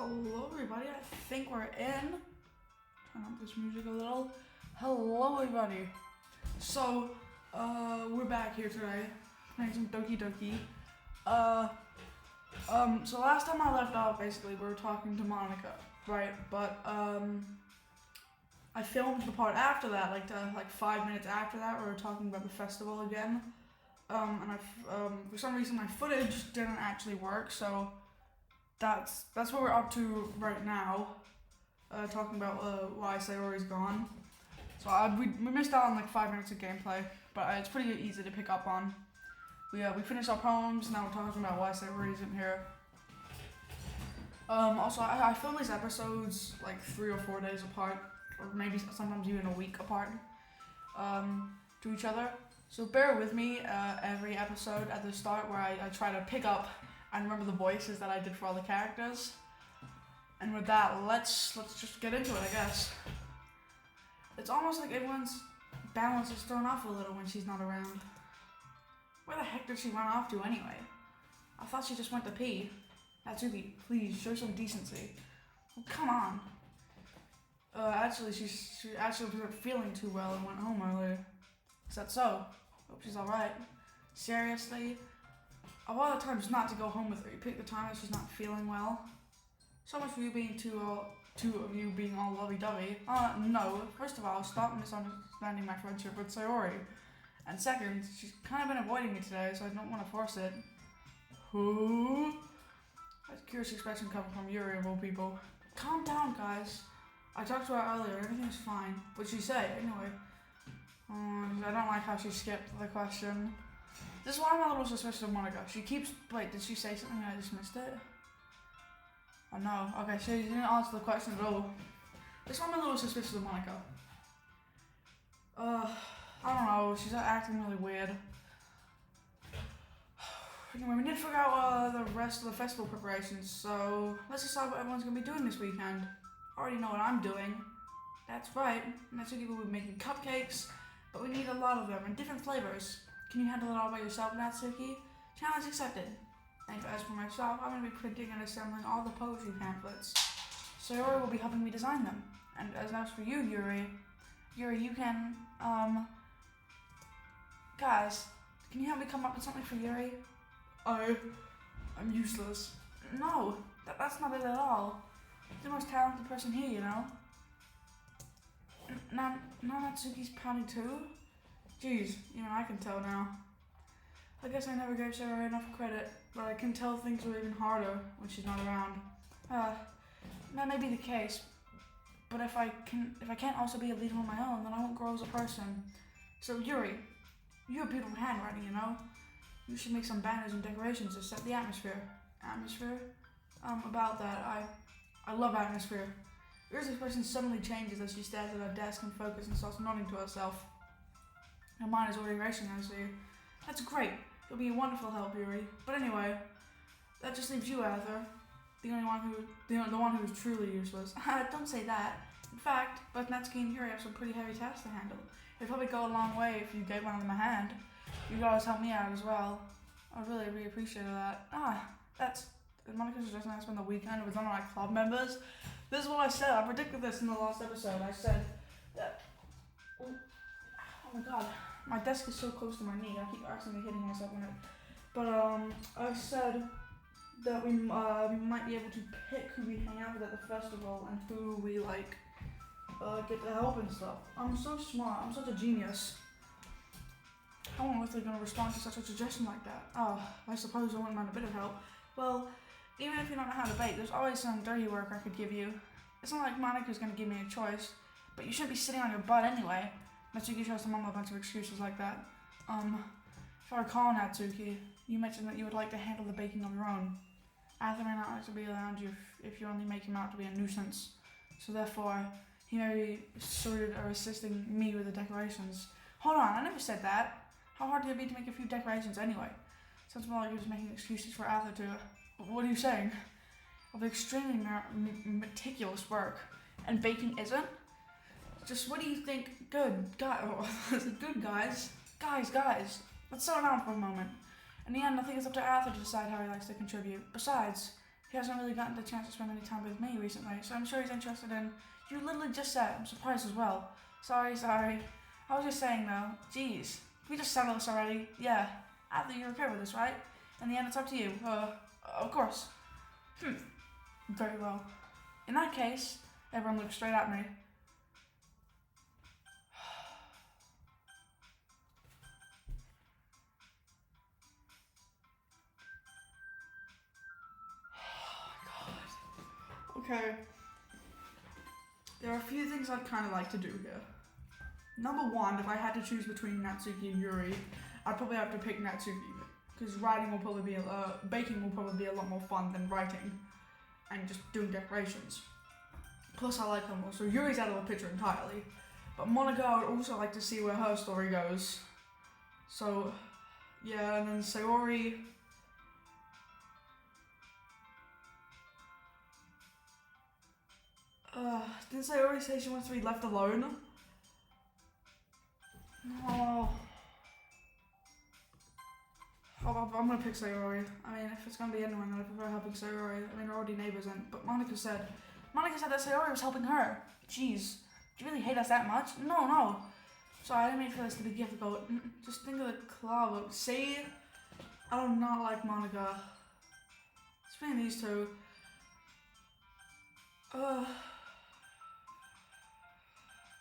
Hello everybody, I think we're in. Turn up this music a little. Hello everybody. So, we're back here today, playing some Doki Doki. So last time I left off, basically, we were talking to Monica, right? But, I filmed the part after that, like 5 minutes after that, we were talking about the festival again. And for some reason my footage didn't actually work, so that's what we're up to right now. Talking about why Sayori's gone. So we missed out on like 5 minutes of gameplay, but it's pretty easy to pick up on. We finished our poems. Now we're talking about why Sayori isn't here. Also, I filmed these episodes like 3 or 4 days apart, or maybe sometimes even a week apart, to each other. So bear with me every episode at the start where I try to pick up and remember the voices that I did for all the characters. And with that, let's just get into it, I guess. It's almost like everyone's balance is thrown off a little when she's not around. Where the heck did she run off to anyway? I thought she just went to pee. Natsuki, please, show some decency. Oh, come on. Actually, she wasn't feeling too well and went home earlier. Is that so? Hope she's alright. Seriously? Of all the times not to go home with her, you pick the time that she's not feeling well. So much for you being two of you being all lovey-dovey. No. First of all, stop misunderstanding my friendship with Sayori. And second, she's kind of been avoiding me today, so I don't want to force it. Who? That's a curious expression coming from Yuri of all people. Calm down, guys. I talked to her earlier, everything's fine. What'd she say, anyway? I don't like how she skipped the question. This is why I'm a little suspicious of Monica. She keeps... Wait, did she say something and I just missed it? Oh no. Okay, she didn't answer the question at all. This is why I'm a little suspicious of Monica. I don't know. She's acting really weird. Anyway, we need to figure out the rest of the festival preparations, so let's decide what everyone's going to be doing this weekend. I already know what I'm doing. That's right. Natsuki will be making cupcakes, but we need a lot of them in different flavors. Can you handle it all by yourself, Natsuki? Challenge accepted. And as for myself, I'm going to be printing and assembling all the poetry pamphlets. Sayori will be helping me design them. And as for you, Yuri, you can, guys, can you help me come up with something for Yuri? I'm useless. No, that's not it at all. He's the most talented person here, you know? Now Natsuki's pouting too? Jeez, even I can tell now. I guess I never gave Sarah enough credit, but I can tell things are even harder when she's not around. That may be the case, but if I can't also be a leader on my own, then I won't grow as a person. So Yuri, you have beautiful handwriting, you know? You should make some banners and decorations to set the atmosphere. Atmosphere? About that, I love atmosphere. Yuri's expression suddenly changes as she stares at her desk and focuses and starts nodding to herself. Her mind is already racing, I see. That's great. You'll be a wonderful help, Yuri. But anyway, that just leaves you, Arthur. The one who is truly useless. Don't say that. In fact, both Natsuki and Yuri have some pretty heavy tasks to handle. It'd probably go a long way if you gave one of them a hand. You could always help me out as well. I really appreciate that. That's... Monica's suggesting I spend the weekend with one of my club members. This is what I said. I predicted this in the last episode. I said that... Oh my god. My desk is so close to my knee. I keep accidentally hitting myself on it. But I said that we might be able to pick who we hang out with at the festival and who we get to help and stuff. I'm so smart. I'm such a genius. I wonder if they're going to respond to such a suggestion like that. I suppose I wouldn't mind a bit of help. Well, even if you don't know how to bake, there's always some dirty work I could give you. It's not like Monica's going to give me a choice, but you shouldn't be sitting on your butt anyway. Natsuki tries to mumble a bunch of excuses like that. If I recall, Natsuki, you mentioned that you would like to handle the baking of your own. Arthur may not like to be around you if you only make him out to be a nuisance. So therefore, he may be sorted or assisting me with the decorations. Hold on, I never said that. How hard would it be to make a few decorations anyway? Sounds more like you're just making excuses for Arthur to... What are you saying? It'll be extremely meticulous work. And baking isn't? Just what do you think? Good guys. Guys. Let's settle down for a moment. In the end, I think it's up to Arthur to decide how he likes to contribute. Besides, He hasn't really gotten the chance to spend any time with me recently, so I'm sure he's interested in... You literally just said, I'm surprised as well. Sorry. I was just saying though, jeez, can we just settle this already? Yeah, I think you're okay with this, right? In the end, it's up to you. Of course. Very well. In that case, everyone looks straight at me. Okay. There are a few things I'd kind of like to do here. Number one, if I had to choose between Natsuki and Yuri, I'd probably have to pick Natsuki, because baking will probably be a lot more fun than writing and just doing decorations. Plus, I like her more, so Yuri's out of the picture entirely. But Monica, I would also like to see where her story goes. So, yeah, and then Sayori. Didn't Sayori say she wants to be left alone? No. I'm gonna pick Sayori. I mean, if it's gonna be anyone, then I prefer helping Sayori. I mean, we're already neighbors, but Monica said that Sayori was helping her. Jeez, do you really hate us that much? No. Sorry, I didn't mean for this to be difficult. Just think of the club. See, I do not like Monica. It's between these two.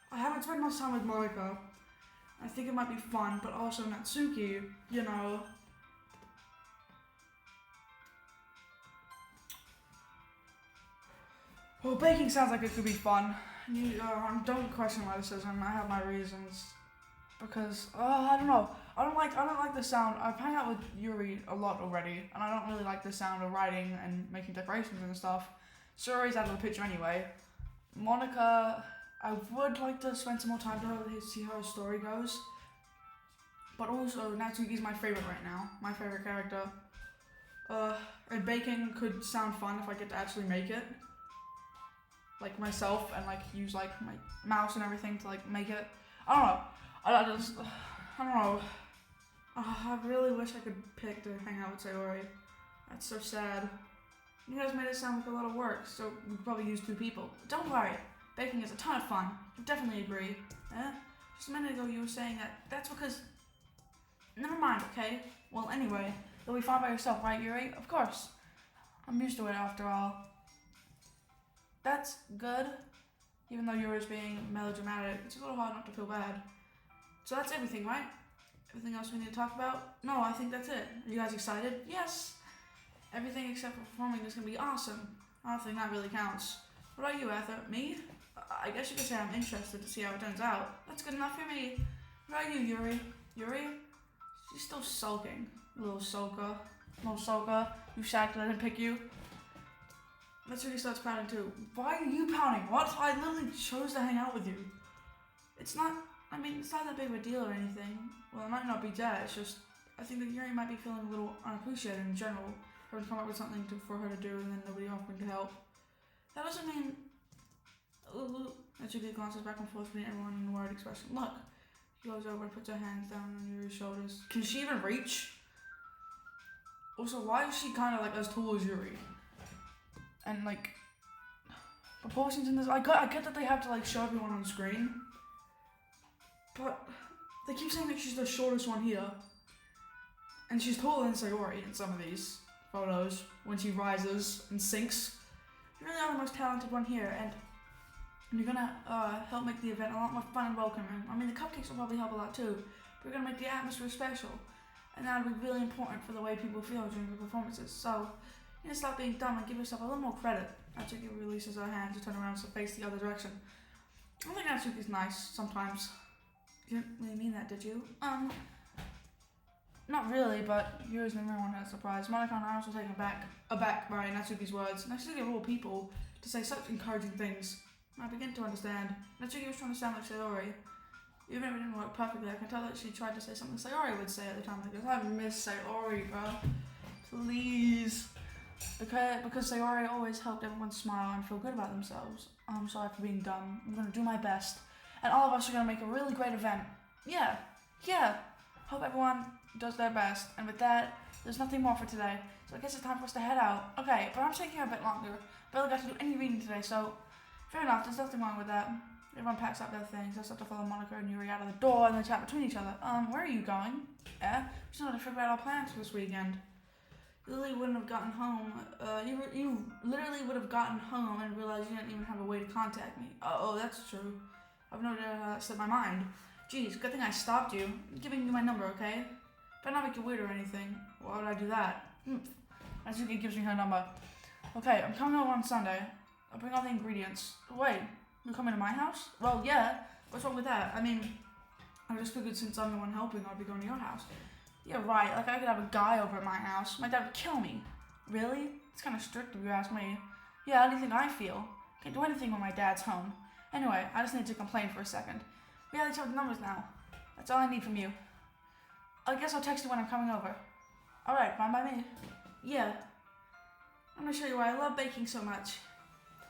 I haven't spent much time with Monica. I think it might be fun, but also Natsuki, you know. Well, baking sounds like it could be fun. Don't question my decision. I have my reasons. Because I don't know. I don't like the sound. I've hung out with Yuri a lot already, and I don't really like the sound of writing and making decorations and stuff. Sayori's out of the picture anyway. Monica, I would like to spend some more time with her to see how her story goes. But also, Natsuki's my favorite right now. My favorite character. And baking could sound fun if I get to actually make it. Like myself, and like use like my mouse and everything to like make it. I don't know. I don't know. I really wish I could pick to hang out with Sayori. That's so sad. You guys made it sound like a lot of work, so we could probably use 2 people. But don't worry, baking is a ton of fun. You'll definitely agree. Eh? Just a minute ago you were saying that's because... Never mind, okay? Well, anyway, you'll be fine by yourself, right, Yuri? Of course. I'm used to it after all. That's good. Even though Yuri's being melodramatic, it's a little hard not to feel bad. So that's everything, right? Everything else we need to talk about? No, I think that's it. Are you guys excited? Yes! Everything except for performing is gonna be awesome. I don't think that really counts. What about you, Arthur? Me? I guess you could say I'm interested to see how it turns out. That's good enough for me. What about you, Yuri? Yuri? She's still sulking. Little sulker. You sacked that I didn't pick you. Natsuki starts pouting too. Why are you pouting? What? I literally chose to hang out with you. It's not that big of a deal or anything. Well, it might not be that. It's just, I think that Yuri might be feeling a little unappreciated in general. Having to come up with something for her to do and then nobody offering to help. That doesn't mean... Natsuki glances back and forth between everyone in a worried expression. Look. She goes over and puts her hands down on Yuri's shoulders. Can she even reach? Also, why is she kind of like as tall as Yuri? And like... proportions in this... I get that they have to like show everyone on screen. But they keep saying that she's the shortest one here. And she's taller than Sayori in some of these photos when she rises and sinks. You really are the most talented one here, and you're gonna help make the event a lot more fun and welcoming. I mean, the cupcakes will probably help a lot too, but we're gonna make the atmosphere special, and that'll be really important for the way people feel during the performances. So, you need to stop being dumb and give yourself a little more credit. Natsuki releases her hand to turn around to face the other direction. I think Natsuki's nice sometimes. You didn't really mean that, did you? Not really, but Yuri's the only one that's surprised. Monica and I are also taken aback by Natsuki's words. Natsuki of all people to say such encouraging things. I begin to understand. Natsuki was trying to sound like Sayori. Even if it didn't work perfectly, I can tell that she tried to say something Sayori would say at the time. Like, I miss Sayori, bro. Please. Because Sayori always helped everyone smile and feel good about themselves. I'm sorry for being dumb. I'm gonna do my best. And all of us are gonna make a really great event. Yeah. Hope everyone does their best. And with that, there's nothing more for today. So I guess it's time for us to head out. Okay, but I'm taking a bit longer. Barely got to do any reading today, so fair enough, there's nothing wrong with that. Everyone packs up their things. I start to follow Monica and Yuri out of the door and they chat between each other. Where are you going? We just wanted to figure out our plans for this weekend. You literally wouldn't have gotten home. You literally would have gotten home and realized you didn't even have a way to contact me. Oh, that's true. I've no idea slipped my mind. Jeez, good thing I stopped you. I'm giving you my number, okay? Better not make it weird or anything. Why would I do that? Natsuki gives me her number. Okay, I'm coming over on Sunday. I'll bring all the ingredients. Wait, you're coming to my house? Well, yeah. What's wrong with that? I mean, I just figured since I'm the one helping, I'd be going to your house. Yeah, right. Like, I could have a guy over at my house. My dad would kill me. Really? It's kind of strict if you ask me. Yeah, how do you think I feel? Can't do anything when my dad's home. Anyway, I just need to complain for a second. We have each other's numbers now. That's all I need from you. I guess I'll text you when I'm coming over. Alright, fine by me. Yeah. I'm gonna show you why I love baking so much.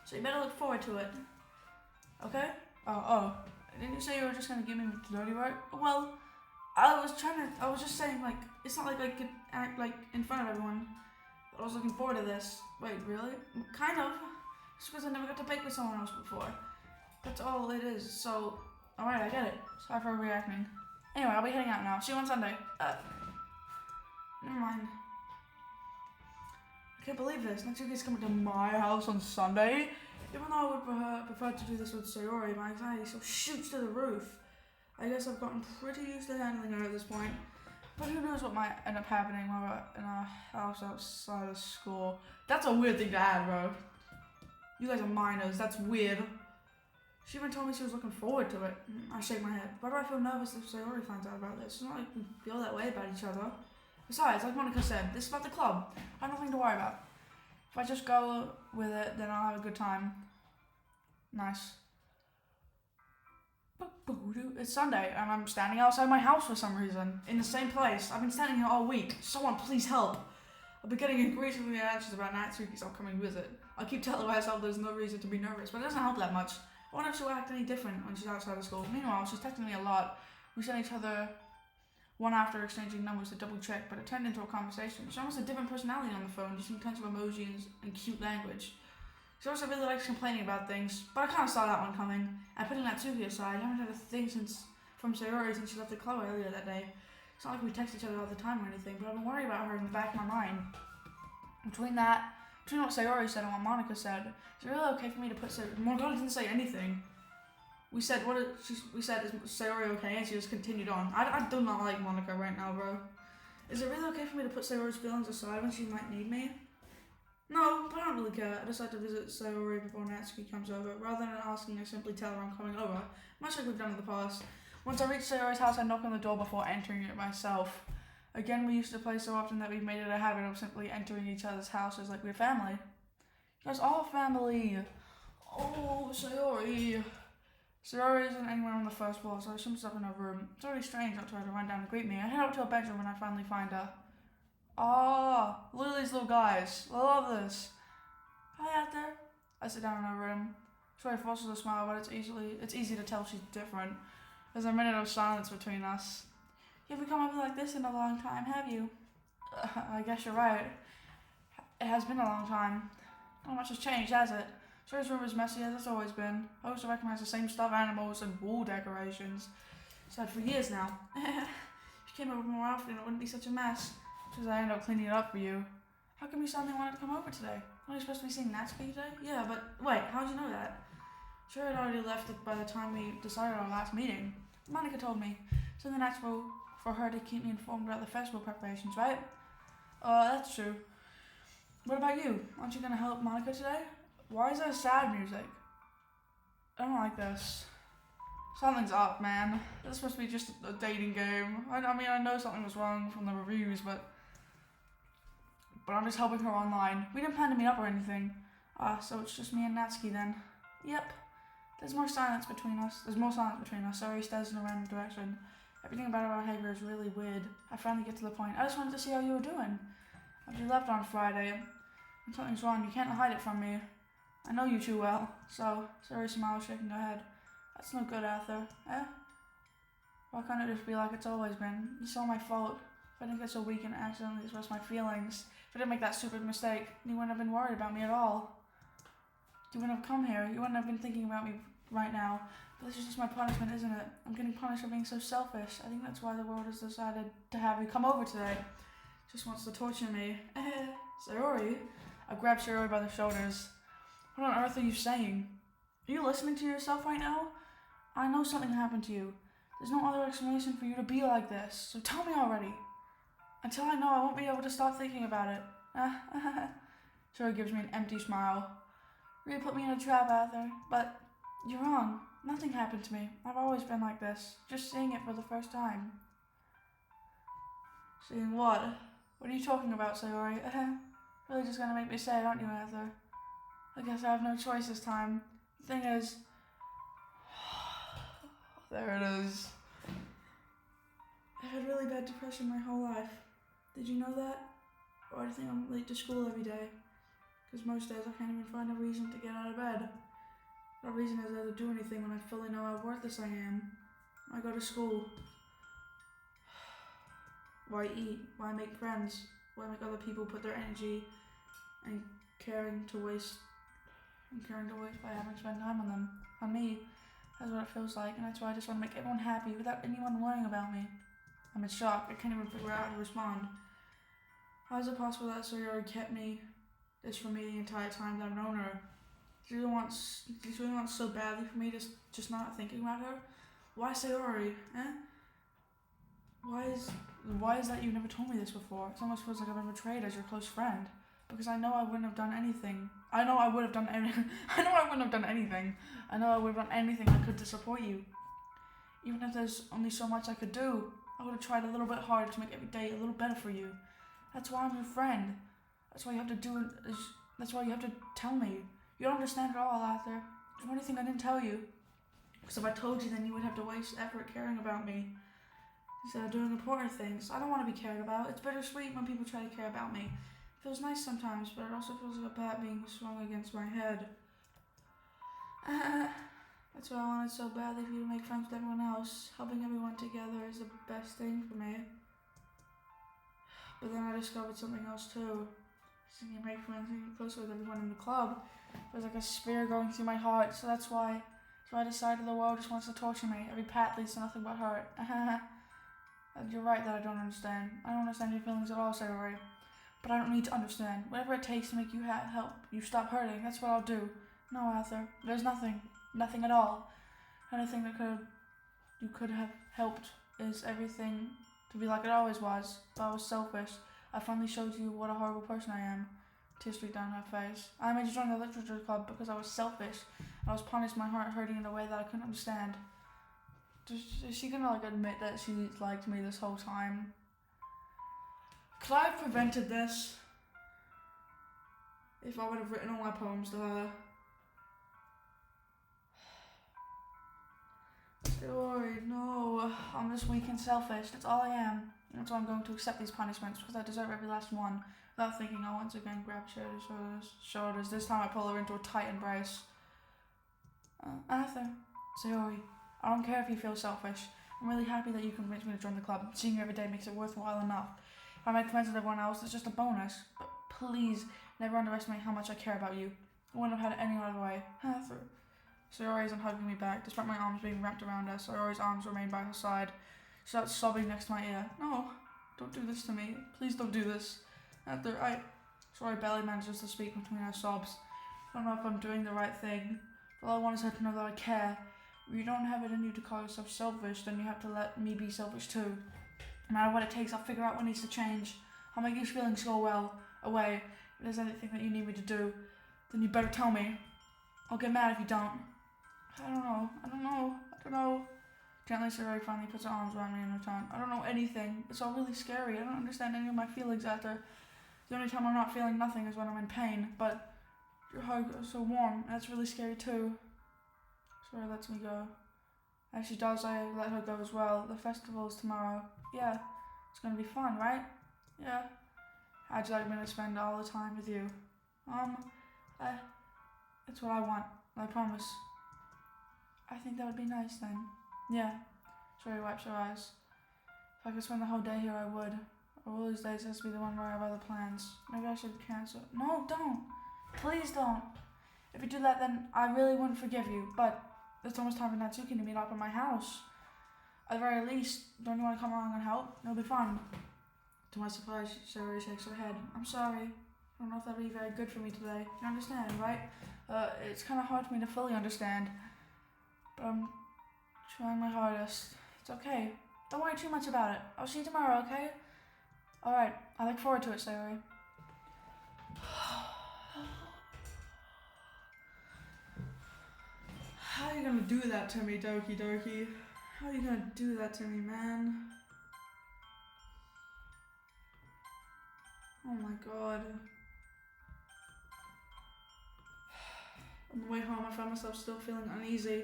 So you better look forward to it. Okay? Oh. Didn't you say you were just gonna give me the dirty work? Well, I was just saying, like, it's not like I could act, like, in front of everyone. But I was looking forward to this. Wait, really? Kind of. Just because I never got to bake with someone else before. That's all it is, so... Alright, I get it. Sorry for reacting. Anyway, I'll be heading out now. See you on Sunday. Never mind. I can't believe this. Natsuki's coming to my house on Sunday. Even though I would prefer to do this with Sayori, my anxiety still shoots to the roof. I guess I've gotten pretty used to handling her at this point. But who knows what might end up happening while we're in our house outside of school. That's a weird thing to add, bro. You guys are minors. That's weird. She even told me she was looking forward to it. I shake my head. Why do I feel nervous if Sayori finds out about this? It's not like we feel that way about each other. Besides, like Monica said, this is about the club. I have nothing to worry about. If I just go with it, then I'll have a good time. Nice. It's Sunday, and I'm standing outside my house for some reason. In the same place. I've been standing here all week. Someone please help. I've been getting increasingly anxious about Natsuki's upcoming visit. I keep telling myself there's no reason to be nervous, but it doesn't help that much. I wonder if she'll act any different when she's outside of school. Meanwhile, she's texting me a lot. We sent each other one after exchanging numbers to double check, but it turned into a conversation. She almost a different personality on the phone, using tons of emojis and cute language. She also really likes complaining about things, but I kind of saw that one coming. And putting Natsuki aside, I haven't had a thing from Sayori since she left the club earlier that day. It's not like we text each other all the time or anything, but I've been worried about her in the back of my mind. Between what Sayori said and what Monica said, is it really okay for me to put Sayori... Monica didn't say anything. We said, is Sayori okay? And she just continued on. I do not like Monica right now, bro. Is it really okay for me to put Sayori's feelings aside when she might need me? No, but I don't really care. I decided to visit Sayori before Natsuki comes over. Rather than asking her, simply tell her I'm coming over, much like we've done in the past. Once I reach Sayori's house, I knock on the door before entering it myself. Again, we used to play so often that we've made it a habit of simply entering each other's houses like we're family. You guys are family. Oh, Sayori. Sayori isn't anywhere on the first floor, so I assume she's up in her room. It's already strange not to her to run down and greet me. I head up to her bedroom when I finally find her. Ah, look at these little guys. I love this. Hi out there. I sit down in her room. Sorry, forces a smile, but it's easy to tell she's different. There's a minute of silence between us. You haven't come over like this in a long time, have you? I guess you're right. It has been a long time. Not much has changed, has it? Sorry's room is messy as it's always been. I also recognize the same stuffed animals and wall decorations. It's had for years now. If you came over more often, it wouldn't be such a mess. Because I end up cleaning it up for you. How come you suddenly wanted to come over today? Aren't you supposed to be seeing Natsuki today? Yeah, but wait, how'd you know that? Sure had already left by the time we decided our last meeting. Monica told me. Something natural for her to keep me informed about the festival preparations, right? That's true. What about you? Aren't you gonna help Monica today? Why is there sad music? I don't like this. Something's up, man. This is supposed to be just a dating game. I mean, I know something was wrong from the reviews, but I'm just helping her online. We didn't plan to meet up or anything. So it's just me and Natsuki then. Yep. There's more silence between us. Sayori stares in a random direction. Everything about our behavior is really weird. I finally get to the point. I just wanted to see how you were doing. After you left on Friday, when something's wrong, you can't hide it from me. I know you too well. So, Sayori smiles, shaking her head. That's no good, Arthur. Eh? Why can't it just be like it's always been? It's all my fault. If I didn't get so weak and accidentally express my feelings, if I didn't make that stupid mistake, you wouldn't have been worried about me at all. You wouldn't have come here. You wouldn't have been thinking about me right now. But this is just my punishment, isn't it? I'm getting punished for being so selfish. I think that's why the world has decided to have you come over today. Just wants to torture me. Sayori? I grabbed Sayori by the shoulders. What on earth are you saying? Are you listening to yourself right now? I know something happened to you. There's no other explanation for you to be like this, so tell me already. Until I know, I won't be able to stop thinking about it. Sayori gives me an empty smile. You put me in a trap, Arthur, but you're wrong. Nothing happened to me. I've always been like this, just seeing it for the first time. Seeing what? What are you talking about, Sayori? Really just gonna make me say it, aren't you, Arthur? I guess I have no choice this time. The thing is... There it is. I've had really bad depression my whole life. Did you know that? Or do you think I'm late to school every day? Because most days I can't even find a reason to get out of bed. No reason is there to do anything when I fully know how worthless I am. I go to school. Why eat? Why make friends? Why make other people put their energy and caring to waste by having to spend time on them? On me. That's what it feels like, and that's why I just want to make everyone happy without anyone worrying about me. I'm in shock. I can't even figure out how to respond. How is it possible that Sayori kept this from me the entire time that I've known her? She really wants so badly for me to just not thinking about her? Why Sayori? Why is that you never told me this before? It almost feels like I've been betrayed as your close friend. Because I know I wouldn't have done anything. I know I wouldn't have done anything. I know I would have done anything I could to support you. Even if there's only so much I could do, I would have tried a little bit harder to make every day a little better for you. That's why I'm your friend. That's why you have to do it. That's why you have to tell me. You don't understand at all, Arthur. What do you think I didn't tell you? Because if I told you, then you would have to waste effort caring about me instead of doing important things. I don't want to be cared about. It's bittersweet when people try to care about me. It feels nice sometimes, but it also feels like a bat being swung against my head. That's why I wanted so badly for you to make friends with everyone else. Helping everyone together is the best thing for me. But then I discovered something else too. Seeing you make friends and get closer with everyone in the club feels like a spear going through my heart. So that's why I decided the world just wants to torture me. Every path leads to nothing but hurt. And you're right that I don't understand. I don't understand your feelings at all, Sayori. But I don't need to understand. Whatever it takes to make you help you stop hurting, that's what I'll do. No, Arthur, there's nothing at all. Anything that you could have helped is everything to be like it always was. If I was selfish, I finally showed you what a horrible person I am. Tears streaked down her face. I made you join the literature club because I was selfish. I was punished, my heart hurting in a way that I couldn't understand. Is she gonna admit that she liked me this whole time? Could I have prevented this if I would have written all my poems to her? Sayori, no. I'm just weak and selfish. That's all I am. That's why I'm going to accept these punishments, because I deserve every last one. Without thinking, I once again grab Sayori's shoulders. This time I pull her into a tight embrace. Arthur, Sayori, I don't care if you feel selfish. I'm really happy that you convinced me to join the club. Seeing you every day makes it worthwhile enough. If I make friends with everyone else, it's just a bonus. But please, never underestimate how much I care about you. I wouldn't have had it any other way. Arthur. Sayori isn't hugging me back. Despite my arms being wrapped around her, Sayori's arms remain by her side. She starts sobbing next to my ear. No, don't do this to me. Please don't do this. Sayori barely manages to speak between her sobs. I don't know if I'm doing the right thing. All I want is her to know that I care. If you don't have it in you to call yourself selfish, then you have to let me be selfish too. No matter what it takes, I'll figure out what needs to change. I'll make these feelings go away. If there's anything that you need me to do, then you better tell me. I'll get mad if you don't. I don't know. Gently, Sayori finally puts her arms around me in return. I don't know anything. It's all really scary. I don't understand any of my feelings after. The only time I'm not feeling nothing is when I'm in pain, but your hug is so warm, and that's really scary too. Sayori lets me go. As she does, I let her go as well. The festival is tomorrow. Yeah, it's gonna be fun, right? Yeah. How'd you like me to spend all the time with you? It's what I want, I promise. I think that would be nice then. Yeah. Sayori wipes her eyes. If I could spend the whole day here, I would. All these days has to be the one where I have other plans. Maybe I should cancel. No, don't. Please don't. If you do that, then I really wouldn't forgive you. But it's almost time for Natsuki to meet up at my house. At the very least, don't you want to come along and help? It'll be fun. To my surprise, Sayori shakes her head. I'm sorry. I don't know if that'll be very good for me today. You understand, right? It's kind of hard for me to fully understand. But I'm trying my hardest. It's okay. Don't worry too much about it. I'll see you tomorrow, okay? Alright, I look forward to it, Sayori. How are you gonna do that to me, Doki Doki? How are you gonna do that to me, man? Oh my god. On the way home, I found myself still feeling uneasy.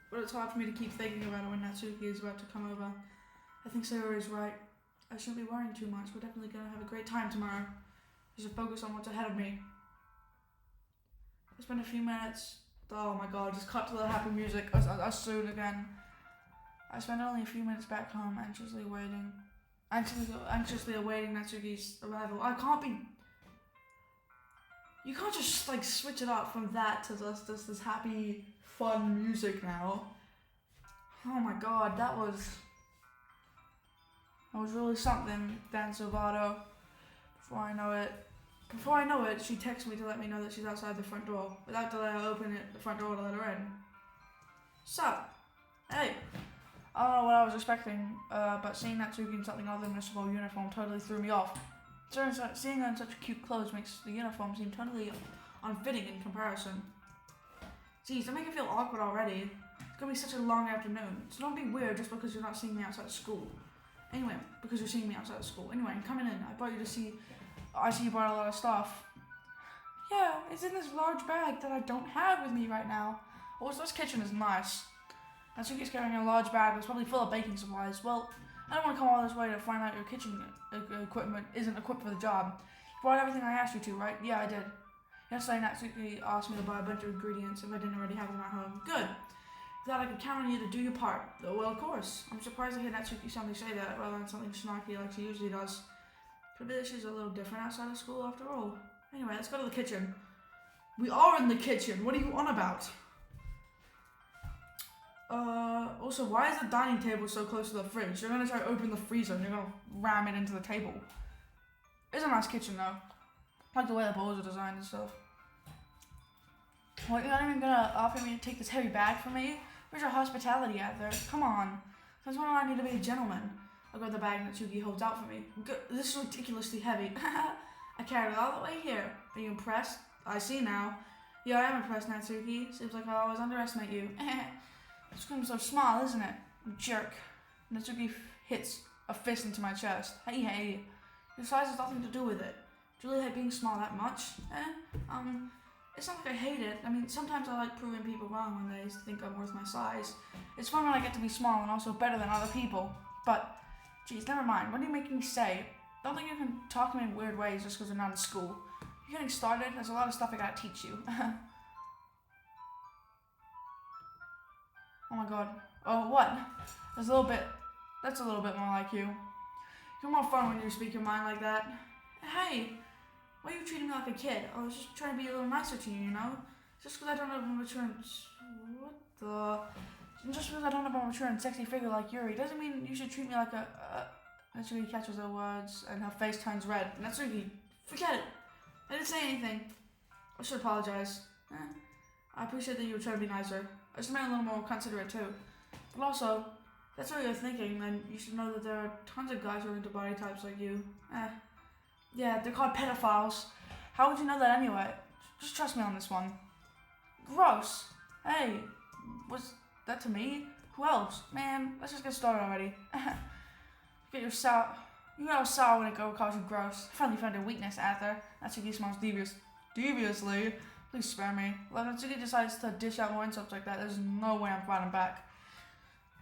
But it's hard for me to keep thinking about it when Natsuki is about to come over. I think Sayori is right. I shouldn't be worrying too much. We're definitely gonna have a great time tomorrow. I should focus on what's ahead of me. I spent a few minutes. Oh my god, just cut to the happy music. I sued again. I spent only a few minutes back home, anxiously awaiting Natsuki's arrival. You can't just like switch it up from that to this happy, fun music now. Oh my god, that was really something, Dan Silvato. Before I know it, she texts me to let me know that she's outside the front door. Without delay, I open the front door to let her in. Sup? Hey! I don't know what I was expecting, but seeing Natsuki in something other than a small uniform totally threw me off. Turns out seeing her in such cute clothes makes the uniform seem totally unfitting in comparison. Geez, don't make it feel awkward already. It's gonna be such a long afternoon, so don't be weird just because you're not seeing me outside of school. Anyway, because you're seeing me outside of school. Anyway, I'm coming in. I see you brought a lot of stuff. Yeah, it's in this large bag that I don't have with me right now. Also, this kitchen is nice. Natsuki's carrying a large bag that's probably full of baking supplies. Well, I don't want to come all this way to find out your kitchen equipment isn't equipped for the job. You brought everything I asked you to, right? Yeah, I did. Yesterday, Natsuki asked me to buy a bunch of ingredients if I didn't already have them at home. Good. Thought I could count on you to do your part. Well, of course. I'm surprised to hear Natsuki suddenly say that rather than something snarky like she usually does. Could be that she's a little different outside of school after all. Anyway, let's go to the kitchen. We are in the kitchen. What are you on about? Also, why is the dining table so close to the fridge? You're gonna try to open the freezer and you're gonna ram it into the table. It's a nice kitchen though. I like the way the bowls are designed and stuff. What, you're not even gonna offer me to take this heavy bag from me? Where's your hospitality at there? Come on. Since when do I need to be a gentleman? I'll grab the bag Natsuki holds out for me. This is ridiculously heavy. I carried it all the way here. Are you impressed? I see now. Yeah, I am impressed, Natsuki. Seems like I always underestimate you. This room's so small, isn't it? You jerk. Natsuki hits a fist into my chest. Hey. Your size has nothing to do with it. Do you really hate being small that much? It's not like I hate it. I mean, sometimes I like proving people wrong when they think I'm worth my size. It's fun when I get to be small and also better than other people. But, geez, never mind. What are you making me say? Don't think you can talk to me in weird ways just because we're not in school. You're getting started. There's a lot of stuff I gotta teach you. Oh my god. Oh, what? That's a little bit more like you. You're more fun when you speak your mind like that. Hey, why are you treating me like a kid? I was just trying to be a little nicer to you, you know? Just because I don't have a mature and sexy figure like Yuri doesn't mean you should treat me like a Natsuki catches her words and her face turns red. Natsuki, forget it. I didn't say anything. I should apologize. I appreciate that you were trying to be nicer. I should have been a little more considerate too. But also, that's what you're thinking, then you should know that there are tons of guys who are into body types like you. Yeah, they're called pedophiles. How would you know that anyway? Just trust me on this one. Gross. Hey, was that to me? Who else? Man, let's just get started already. You got all sour when a girl calls you gross. I finally found your weakness, Arthur. Natsuki smiles deviously. Please spare me. Well, if Natsuki decides to dish out more insults like that, there's no way I'm fighting back.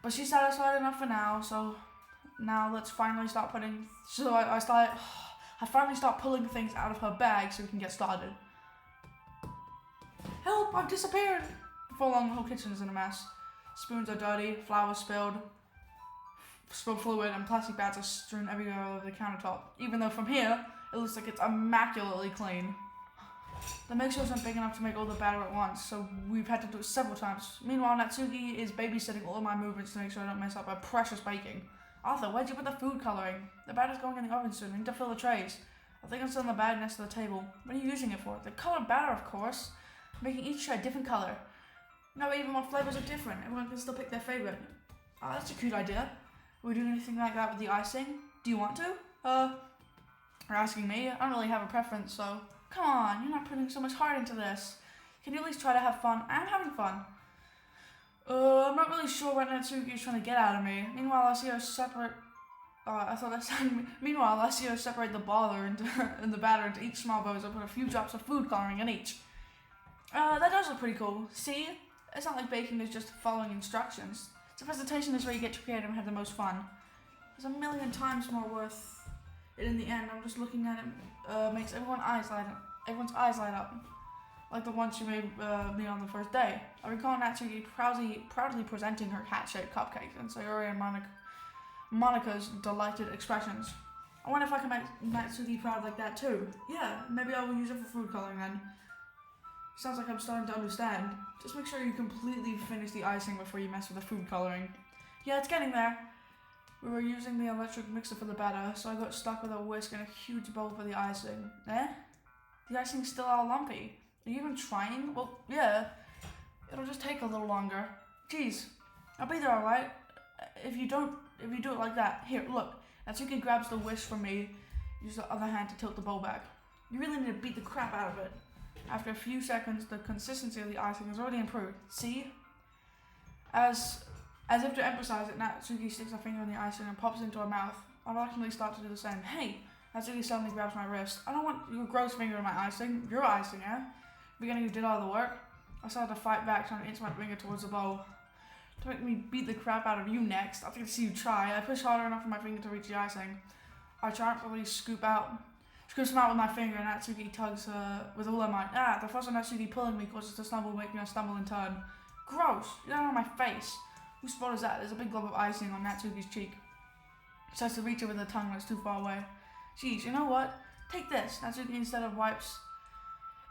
But she's satisfied enough for now, so now let's finally start putting... So I finally start pulling things out of her bag so we can get started. Help, I've disappeared! Before long, the whole kitchen is in a mess. Spoons are dirty, flour spilled. spill fluid and plastic bags are strewn everywhere all over the countertop, even though from here, it looks like it's immaculately clean. The mixer wasn't big enough to make all the batter at once, so we've had to do it several times. Meanwhile, Natsuki is babysitting all of my movements to make sure I don't mess up our precious baking. Arthur, where'd you put the food coloring? The batter's going in the oven soon. I need to fill the trays. I think it's still in the bag next to the table. What are you using it for? The colored batter, of course. Making each tray a different color. No, even more flavors are different. Everyone can still pick their favorite. Oh, that's a cute idea. Are we doing anything like that with the icing? Do you want to? You're asking me? I don't really have a preference, so... Come on, you're not putting so much heart into this. Can you at least try to have fun? I'm having fun. I'm not really sure what Natsuki is trying to get out of me. Meanwhile, I see her separate... Meanwhile, I see her separate the batter and the batter into each small bowl and put a few drops of food coloring in each. That does look pretty cool. See? It's not like baking is just following instructions. It's a presentation is where you get to create and have the most fun. There's a million times more worth it in the end. I'm just looking at it, makes everyone's eyes light up. Like the one she made me on the first day. I recall Natsuki proudly presenting her hat-shaped cupcake and Sayori and Monica's delighted expressions. I wonder if I can make Natsuki proud like that too. Yeah, maybe I will use it for food coloring then. Sounds like I'm starting to understand. Just make sure you completely finish the icing before you mess with the food coloring. Yeah, it's getting there. We were using the electric mixer for the batter, so I got stuck with a whisk and a huge bowl for the icing. Eh? The icing's still all lumpy. Are you even trying? Well, yeah. It'll just take a little longer. Jeez. I'll be there alright. If you do it like that. Here, look. Natsuki grabs the whisk from me, use the other hand to tilt the bowl back. You really need to beat the crap out of it. After a few seconds, the consistency of the icing has already improved. See? As if to emphasize it, Natsuki sticks her finger in the icing and pops it into her mouth. I reluctantly start to do the same. Hey! Natsuki suddenly grabs my wrist. I don't want your gross finger in my icing. Your icing, eh? Beginning you did all the work. I started to fight back, trying to inch my finger towards the bowl. To make me beat the crap out of you next, I'll get to see you try. I push harder enough for my finger to reach the icing. I triumphantly scoops him out with my finger, and Natsuki tugs with all her might. The force of Natsuki pulling me causes to stumble, making us stumble and turn. Gross! You're down on my face. Whose spot is that? There's a big glob of icing on Natsuki's cheek. She tries to reach it with her tongue when it's too far away. Jeez, you know what? Take this. Natsuki instead of wipes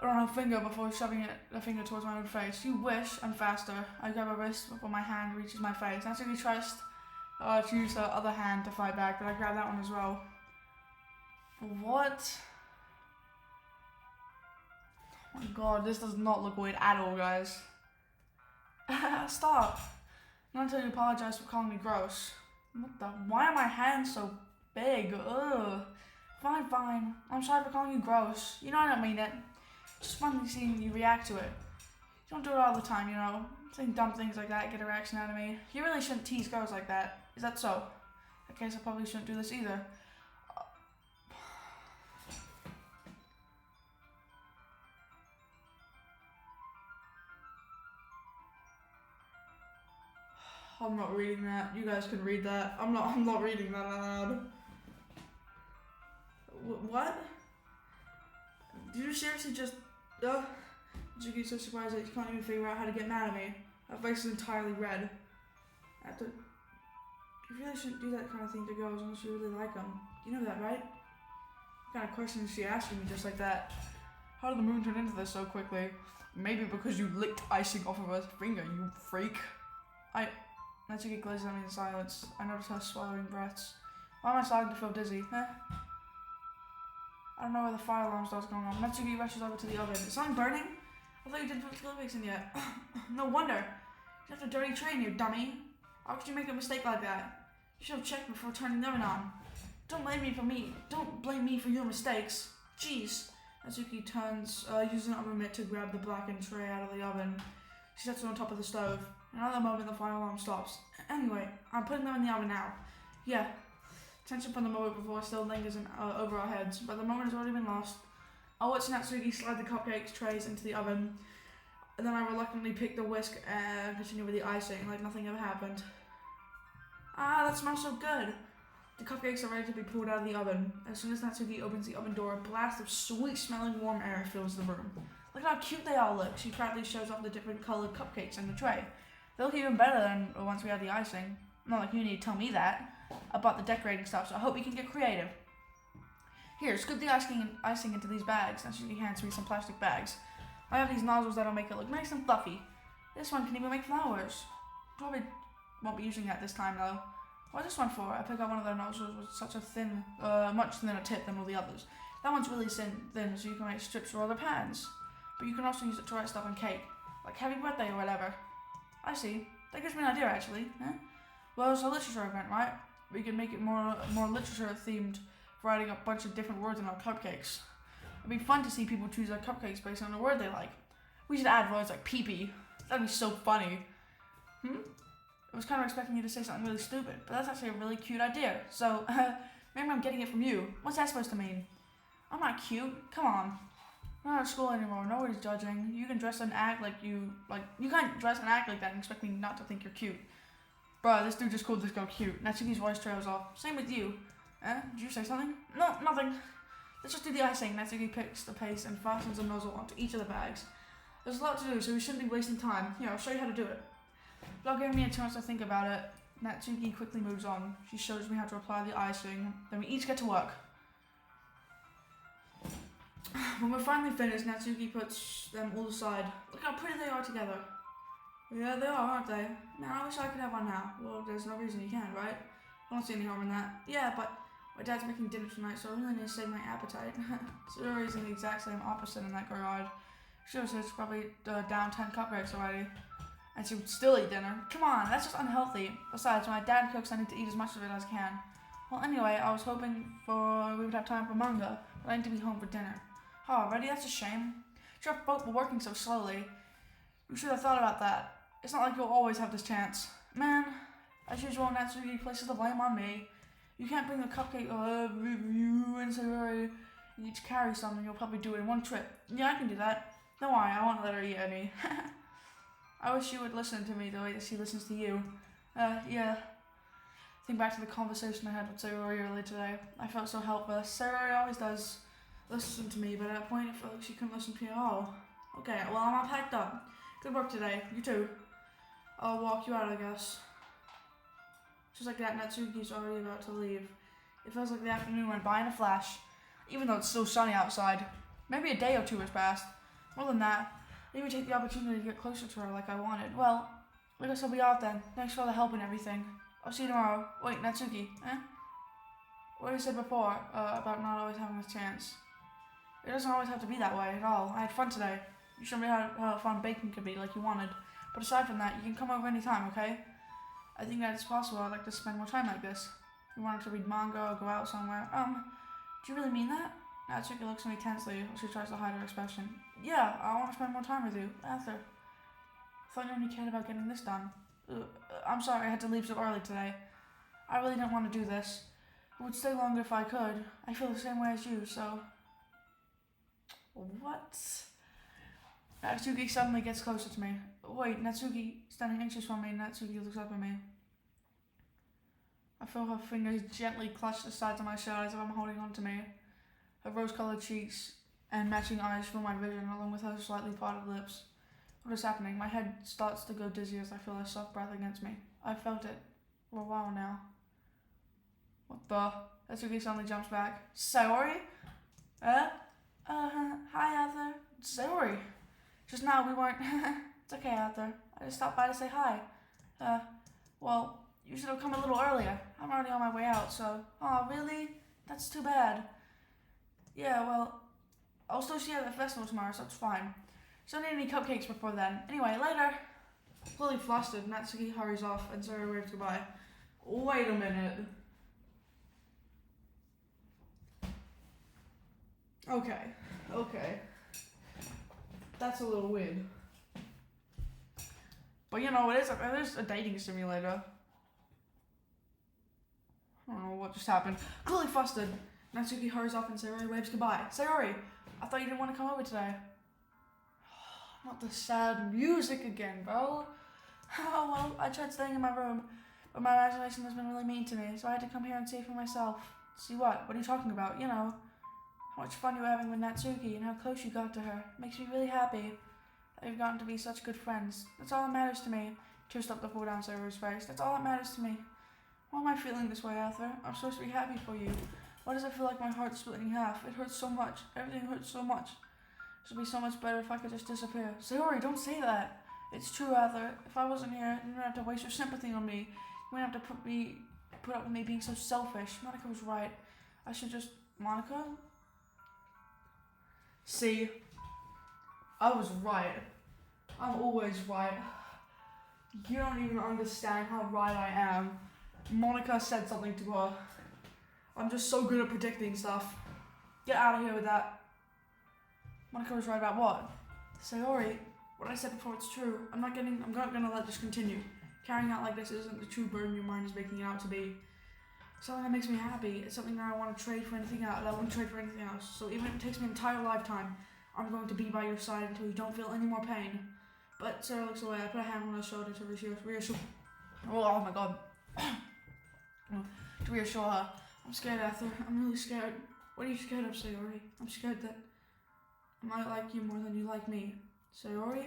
around her finger before shoving the finger towards my own face. You wish, and faster. I grab her wrist before my hand reaches my face. Natsuki tries to use her other hand to fight back, but I grab that one as well. What? Oh my god, this does not look weird at all, guys. Stop. Not until you apologize for calling me gross. What the? Why are my hands so big? Ugh. Fine. I'm sorry for calling you gross. You know I don't mean it. Just funny seeing you react to it. You don't do it all the time, you know. Saying dumb things like that get a reaction out of me. You really shouldn't tease girls like that. Is that so? I guess I probably shouldn't do this either. I'm not reading that. You guys can read that. I'm not reading that out loud. What? Did you seriously just... Juki's so surprised that you can't even figure out how to get mad at me. Her face is entirely red. You really shouldn't do that kind of thing to girls unless you really like them. You know that, right? What kind of question is she asking me just like that? How did the moon turn into this so quickly? Maybe because you licked icing off of her finger, you freak. Natsuki gazes at me in silence. I notice her swallowing breaths. Why am I starting to feel dizzy? I don't know where the fire alarm starts going on. Natsuki rushes over to the oven. Is something burning? I thought you didn't put the mix in yet. No wonder. You left a dirty tray in here, dummy. How could you make a mistake like that? You should have checked before turning the oven on. Don't blame me for your mistakes. Jeez. Natsuki turns, using an oven mitt to grab the blackened tray out of the oven. She sets it on top of the stove. In another moment, the fire alarm stops. Anyway, I'm putting them in the oven now. Yeah. Tension from the moment before still lingers over our heads, but the moment has already been lost. I watch Natsuki slide the cupcake trays into the oven, and then I reluctantly pick the whisk and continue with the icing like nothing ever happened. That smells so good. The cupcakes are ready to be pulled out of the oven. As soon as Natsuki opens the oven door, a blast of sweet-smelling warm air fills the room. Look how cute they all look. She proudly shows off the different colored cupcakes in the tray. They look even better than once we had the icing. Not like you need to tell me that. about the decorating stuff, so I hope you can get creative. Here, scoop the icing into these bags. Natsuki hands me some plastic bags. I have these nozzles that'll make it look nice and fluffy. This one can even make flowers. Probably won't be using that this time though. What's this one for? I pick up one of their nozzles with such a thin, much thinner tip than all the others. That one's really thin, so you can make strips for other pans. But you can also use it to write stuff on cake, like happy birthday or whatever. I see. That gives me an idea actually. Huh? Well, it's a literature event, right? We can make it more literature themed, writing a bunch of different words in our cupcakes. It'd be fun to see people choose their cupcakes based on a word they like. We should add words like pee-pee. That'd be so funny. I was kind of expecting you to say something really stupid, but that's actually a really cute idea. So, maybe I'm getting it from you. What's that supposed to mean? I'm not cute. Come on. We're not at school anymore. Nobody's judging. You can dress and act you can't dress and act like that and expect me not to think you're cute. Bruh, this dude just called this girl cute. Natsuki's voice trails off. Same with you. Did you say something? No, nothing. Let's just do the icing. Natsuki picks the paste and fastens a nozzle onto each of the bags. There's a lot to do, so we shouldn't be wasting time. Here, I'll show you how to do it. Without giving me a chance to think about it, Natsuki quickly moves on. She shows me how to apply the icing, then we each get to work. When we're finally finished, Natsuki puts them all aside. Look how pretty they are together. Yeah, they are, aren't they? Man, I wish I could have one now. Well, there's no reason you can't, right? I don't see any harm in that. Yeah, but my dad's making dinner tonight, so I really need to save my appetite. Sayori's in the exact same opposite in that garage. She was probably down 10 cupcakes already. And she would still eat dinner. Come on, that's just unhealthy. Besides, when my dad cooks, I need to eat as much of it as I can. Well, anyway, I was hoping we would have time for manga, but I need to be home for dinner. Oh, already? That's a shame. You're both working so slowly. You should have thought about that. It's not like you'll always have this chance. Man, as usual, Natsuki places the blame on me. You can't bring the cupcake, you and Sayori each carry some, and you'll probably do it in one trip. Yeah, I can do that. Don't worry, I won't let her eat any. I wish she would listen to me the way that she listens to you. Yeah. Think back to the conversation I had with Sayori earlier today. I felt so helpless. Sayori always does listen to me, but at a point I felt like she couldn't listen to me at all. Okay, well, I'm all packed up. Good work today. You too. I'll walk you out, I guess. Just like that, Natsuki's already about to leave. It feels like the afternoon went by in a flash, even though it's still sunny outside. Maybe a day or two has passed. More than that, I didn't even take the opportunity to get closer to her like I wanted. Well, I guess I'll be out then. Thanks for all the help and everything. I'll see you tomorrow. Wait, Natsuki, what you said before, about not always having a chance. It doesn't always have to be that way at all. I had fun today. You showed me how fun baking could be like you wanted. But aside from that, you can come over anytime, okay? I think that it's possible I'd like to spend more time like this. You wanted to read manga or go out somewhere. Do you really mean that? Natsuki looks at me tensely while she tries to hide her expression. Yeah, I want to spend more time with you. After. I thought you only cared about getting this done. I'm sorry I had to leave so early today. I really didn't want to do this. I would stay longer if I could. I feel the same way as you, so... What? Natsuki suddenly gets closer to me. Wait, Natsuki, standing anxious from me, Natsuki looks up at me. I feel her fingers gently clutch the sides of my shirt as if I'm holding on to me. Her rose-colored cheeks and matching eyes fill my vision, along with her slightly parted lips. What is happening? My head starts to go dizzy as I feel her soft breath against me. I've felt it for a while now. What the? Natsuki suddenly jumps back. Sayori? Hi, Arthur. Sayori. Just now we weren't... It's okay, Arthur. I just stopped by to say hi. Well, you should have come a little earlier. I'm already on my way out, so... Oh, really? That's too bad. Yeah, well, I'll still see you at the festival tomorrow, so it's fine. So don't need any cupcakes before then. Anyway, later. Fully flustered, Natsuki hurries off and Sayori waves goodbye. Wait a minute. Okay. That's a little weird. But you know, it is a dating simulator. I don't know what just happened. Clearly flustered, Natsuki hurries off and Sayori waves goodbye. Sayori, I thought you didn't want to come over today. Not the sad music again, bro. Oh, well, I tried staying in my room, but my imagination has been really mean to me, so I had to come here and see it for myself. See what? What are you talking about? You know, how much fun you were having with Natsuki and how close you got to her. It makes me really happy that we've gotten to be such good friends. That's all that matters to me. Tears start to fall down Sayori's face. That's all that matters to me. Why am I feeling this way, Arthur? I'm supposed to be happy for you. Why does it feel like my heart's split in half? It hurts so much. Everything hurts so much. This would be so much better if I could just disappear. Sayori, don't say that. It's true, Arthur. If I wasn't here, you wouldn't have to waste your sympathy on me. You wouldn't have to put up with me being so selfish. Monica was right. I should just... Monica? See, I was right. I'm always right. You don't even understand how right I am. Monica said something to her. I'm just so good at predicting stuff. Get out of here with that. Monica was right about what? Sayori, what I said before, it's true. I'm not gonna let this continue. Carrying out like this isn't the true burden your mind is making it out to be. It's something that makes me happy. It's something that I want to trade for anything else. So even if it takes me an entire lifetime, I'm going to be by your side until you don't feel any more pain. But Sarah looks away. I put a hand on her shoulder to reassure. Oh my god. To reassure her. I'm scared, Arthur. I'm really scared. What are you scared of, Sayori? I'm scared that I might like you more than you like me. Sayori?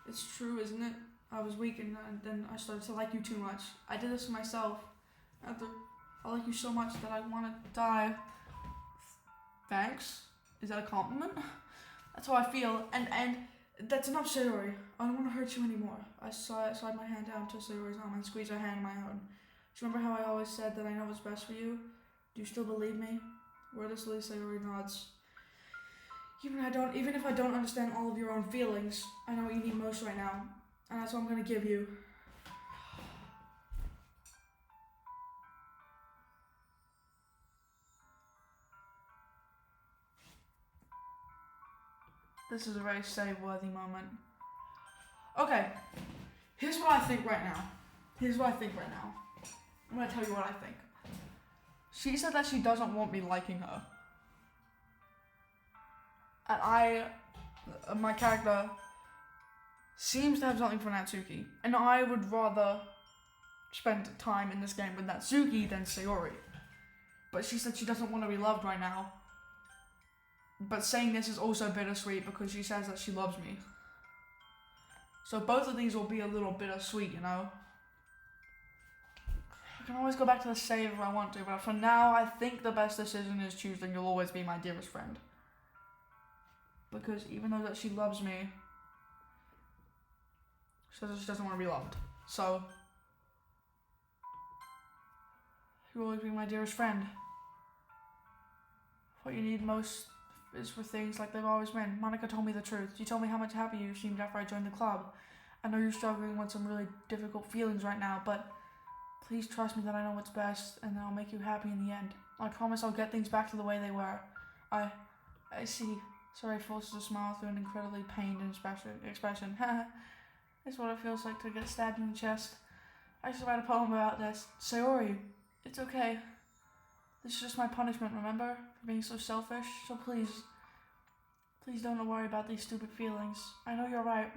It's true, isn't it? I was weak and then I started to like you too much. I did this to myself. Arthur, I like you so much that I want to die. Thanks? Is that a compliment? That's how I feel. And that's enough, Sayori. I don't want to hurt you anymore. I slide my hand down to Sayori's arm and squeeze her hand in my own. Do you remember how I always said that I know what's best for you? Do you still believe me? Wordlessly, Sayori nods. Even if I don't understand all of your own feelings, I know what you need most right now. And that's what I'm going to give you. This is a very save-worthy moment. Okay, here's what I think right now. I'm going to tell you what I think. She said that she doesn't want me liking her. And my character seems to have something for Natsuki. And I would rather spend time in this game with Natsuki than Sayori. But she said she doesn't want to be loved right now. But saying this is also bittersweet because she says that she loves me. So both of these will be a little bittersweet, you know? I can always go back to the save if I want to, but for now, I think the best decision is choosing You'll Always Be My Dearest Friend. Because even though that she loves me, she says that she doesn't want to be loved. So, You'll always be my dearest friend. What you need most is for things like they've always been. Monica told me the truth. She told me how much happier you seemed after I joined the club. I know you're struggling with some really difficult feelings right now, but please trust me that I know what's best and that I'll make you happy in the end. I promise I'll get things back to the way they were. I see. Sorry, forces a smile through an incredibly pained expression. It's what it feels like to get stabbed in the chest. I should write a poem about this. Sayori, it's okay. This is just my punishment, remember? For being so selfish. So please don't worry about these stupid feelings. I know you're right.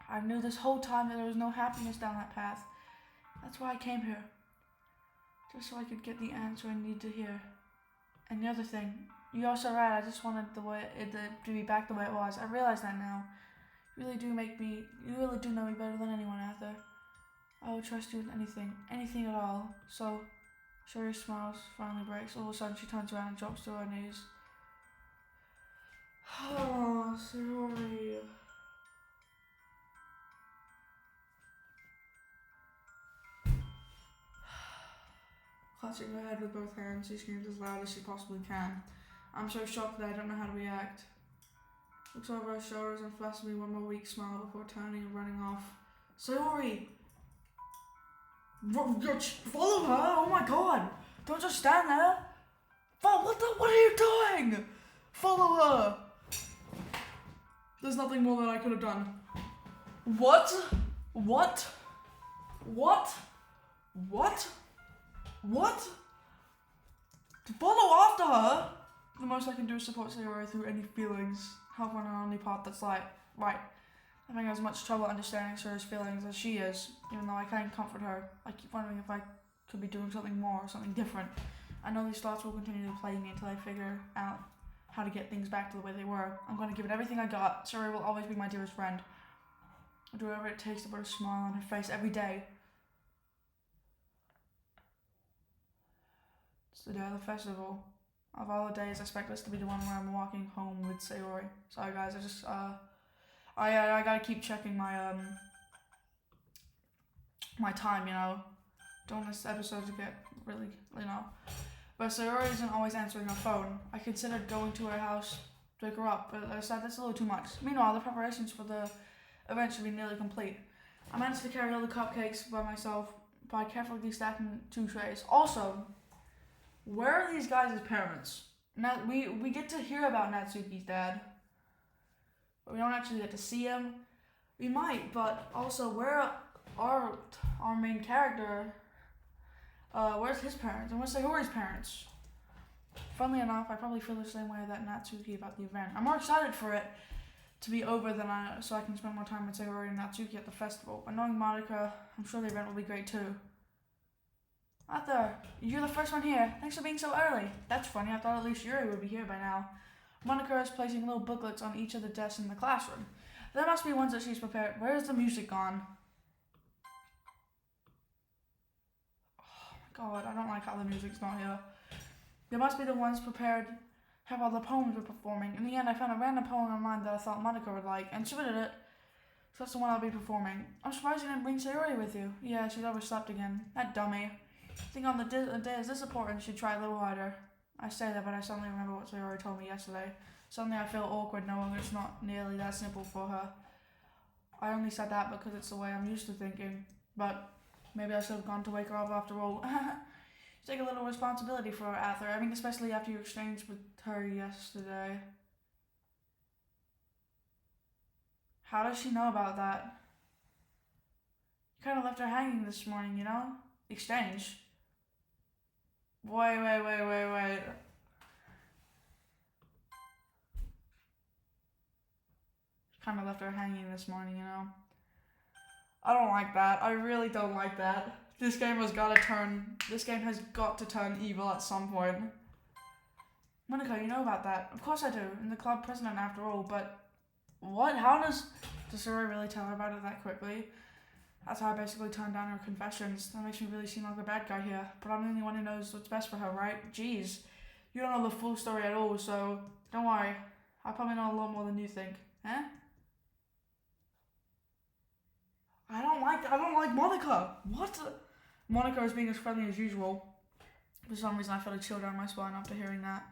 I knew this whole time that there was no happiness down that path. That's why I came here. Just so I could get the answer I need to hear. And the other thing, you're also right, I just wanted to be back the way it was. I realize that now. You really do know me better than anyone, Arthur. I will trust you with anything at all. So, Sherry smiles, finally breaks. All of a sudden, she turns around and drops to her knees. Oh, sorry. Clutching her head with both hands, she screams as loud as she possibly can. I'm so shocked that I don't know how to react. Looks over her shoulders and flashes me one more weak smile before turning and running off. Sayori! Follow her! Oh my god! Don't just stand there! What are you doing? Follow her! There's nothing more that I could have done. What? To follow after her? The most I can do is support Sayori through any feelings. Help on her only path that's right. I think I have as much trouble understanding Sayori's feelings as she is, even though I can't comfort her. I keep wondering if I could be doing something more, something different. I know these thoughts will continue to plague me until I figure out how to get things back to the way they were. I'm going to give it everything I got. Sayori will always be my dearest friend. I'll do whatever it takes to put a smile on her face every day. It's the day of the festival. Of all the days, I expect this to be the one where I'm walking home with Sayori. Sorry guys, I gotta keep checking my my time, you know. Don't want this episode to get really, you know. But Sayori isn't always answering her phone. I considered going to her house to wake her up, but I decided that's a little too much. Meanwhile, the preparations for the event should be nearly complete. I managed to carry all the cupcakes by myself by carefully stacking 2 trays. Also, where are these guys' parents? Now, we get to hear about Natsuki's dad, but we don't actually get to see him. We might, but also where are our main character? Where's his parents? And where's Sayori's parents? Funnily enough, I probably feel the same way that Natsuki about the event. I'm more excited for it to be over so I can spend more time with Sayori and Natsuki at the festival. But knowing Monica, I'm sure the event will be great too. Arthur, you're the first one here. Thanks for being so early. That's funny, I thought at least Yuri would be here by now. Monica is placing little booklets on each of the desks in the classroom. There must be ones that she's prepared. Where is the music gone? Oh my god, I don't like how the music's not here. There must be the ones prepared, have all the poems we're performing. In the end, I found a random poem online that I thought Monica would like, and submitted it. So that's the one I'll be performing. I'm surprised you didn't bring Sayori with you. Yeah, she's overslept again. That dummy. I think on the day is this important, she'd try a little harder. I say that, but I suddenly remember what Sayori told me yesterday. Suddenly I feel awkward knowing it's not nearly that simple for her. I only said that because it's the way I'm used to thinking. But maybe I should have gone to wake her up after all. You take a little responsibility for her, Arthur. I mean, especially after you exchanged with her yesterday. How does she know about that? You kind of left her hanging this morning, you know? Exchange. Wait. Kind of left her hanging this morning, you know? I don't like that. I really don't like that. This game has got to turn evil at some point. Monica, you know about that? Of course I do. I'm the club president after all, but what? Does Sayori really tell her about it that quickly? That's how I basically turned down her confessions. That makes me really seem like the bad guy here. But I'm the only one who knows what's best for her, right? Jeez. You don't know the full story at all, so don't worry. I probably know a lot more than you think. Eh? I don't like Monica. What? Monica is being as friendly as usual. For some reason I felt a chill down my spine after hearing that.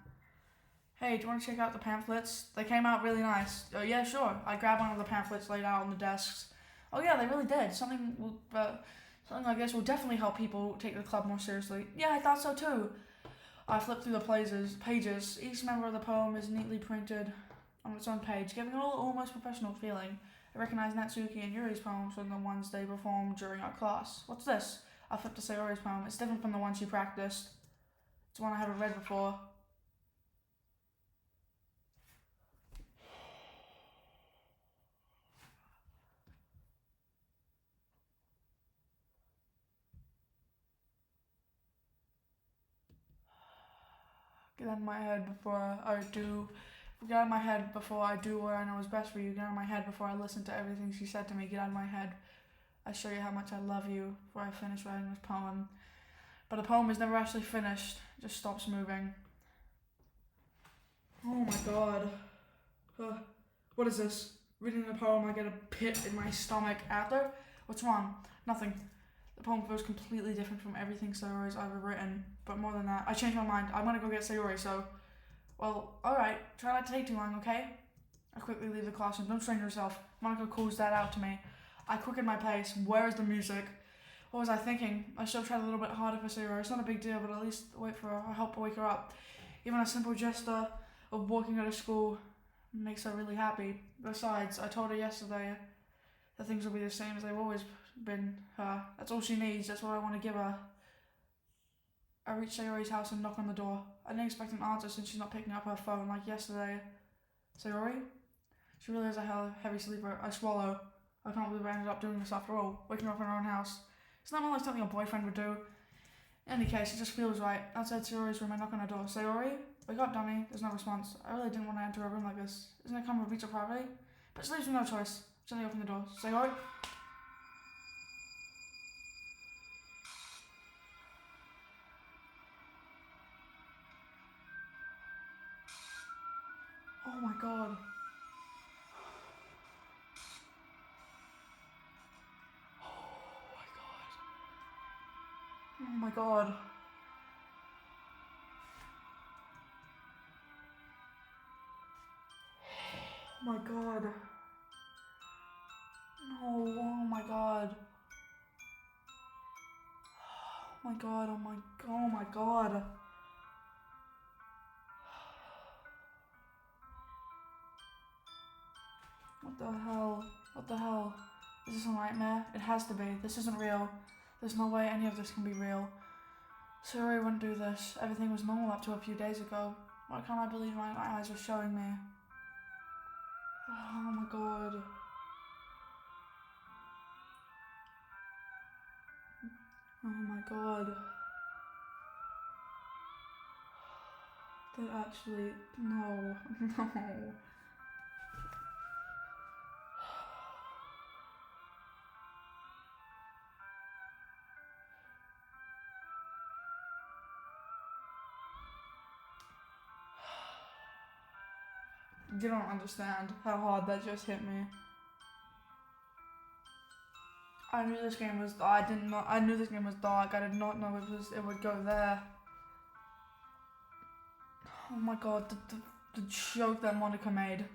Hey, do you want to check out the pamphlets? They came out really nice. Oh yeah, sure. I grabbed one of the pamphlets laid out on the desks. Oh yeah, they really did. Something I guess will definitely help people take the club more seriously. Yeah, I thought so too. I flipped through the pages. Each member of the poem is neatly printed on its own page, giving it an almost professional feeling. I recognize Natsuki and Yuri's poems from the ones they performed during our class. What's this? I flipped to Sayori's poem. It's different from the one she practiced. It's one I haven't read before. Get out of my head before I do. Get out of my head before I do what I know is best for you. Get out of my head before I listen to everything she said to me. Get out of my head. I show you how much I love you before I finish writing this poem. But the poem is never actually finished. It just stops moving. Oh my god. What is this? Reading the poem, I get a pit in my stomach. After? What's wrong? Nothing. The poem feels completely different from everything Sayori's ever written. But more than that, I changed my mind. I'm gonna go get Sayori, so... Well, alright. Try not to take too long, okay? I quickly leave the classroom. Don't strain yourself. Monica calls that out to me. I quicken my pace. Where is the music? What was I thinking? I should have tried a little bit harder for Sayori. It's not a big deal, but at least wait for her. I help wake her up. Even a simple gesture of walking her to school makes her really happy. Besides, I told her yesterday that things will be the same as they've always been. That's all she needs. That's what I want to give her. I reach Sayori's house and knock on the door. I didn't expect an answer since she's not picking up her phone like yesterday. Sayori? She really is a heavy sleeper. I swallow. I can't believe I ended up doing this after all. Waking her up in her own house. It's not like something a boyfriend would do. In any case, it just feels right. Outside Sayori's room, I knock on her door. Sayori? Wake up, dummy. There's no response. I really didn't want to enter a room like this. Isn't it come to reach her privately? But she leaves me no choice. Gently open the door. Sayori? Oh my god. Oh my god. Oh my god. No, oh my god. Oh my god, oh my god. What the hell? What the hell? Is this a nightmare? It has to be. This isn't real. There's no way any of this can be real. Sorry, I wouldn't do this. Everything was normal up to a few days ago. Why can't I believe my eyes are showing me? Oh my god. Oh my god. That actually... No. No. You don't understand how hard that just hit me. I knew this game was... I knew this game was dark. I did not know it would go there. Oh my god, the joke that Monica made.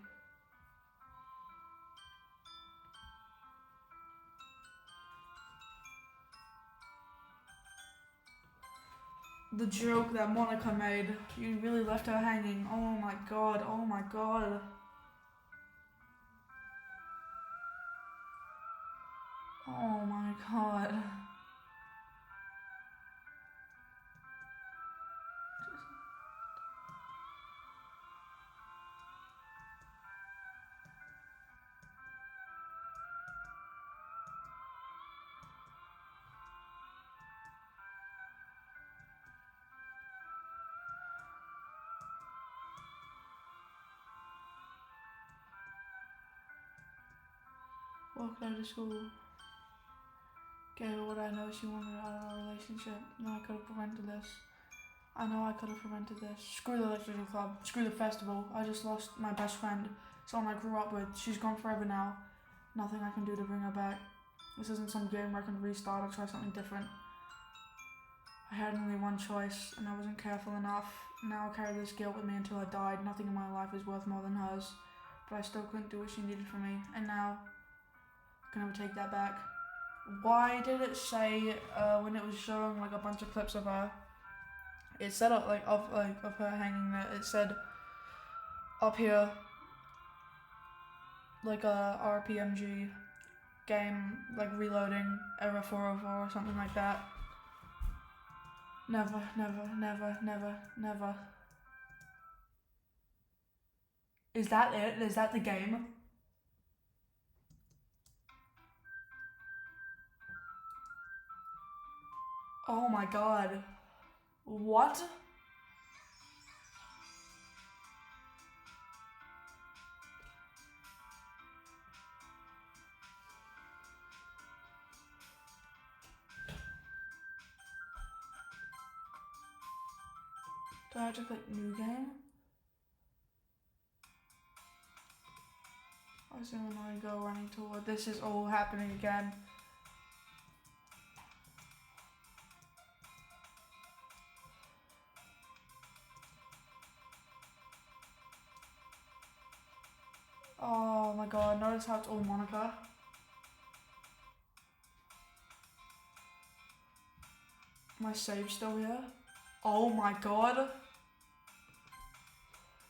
The joke that Monica made. You really left her hanging. Oh my god, oh my god. Oh my god. Walked out of school. Gave her what I know she wanted out of our relationship. No, I could have prevented this. I know I could have prevented this. Screw the literature club. Screw the festival. I just lost my best friend. Someone I grew up with. She's gone forever now. Nothing I can do to bring her back. This isn't some game where I can restart or try something different. I had only one choice, and I wasn't careful enough. Now I carry this guilt with me until I died. Nothing in my life is worth more than hers. But I still couldn't do what she needed from me. And now, I can never take that back. Why did it say, when it was showing like a bunch of clips of her, it said of her hanging there, it said up here, like a RPMG game, like reloading, error 404 or something like that. Never, never, never, never, never. Is that it? Is that the game? Oh my god. What? Do I have to click new game? I was gonna go running toward. This is all happening again. Oh my god, notice how it's all Monica. My save still here? Oh my god.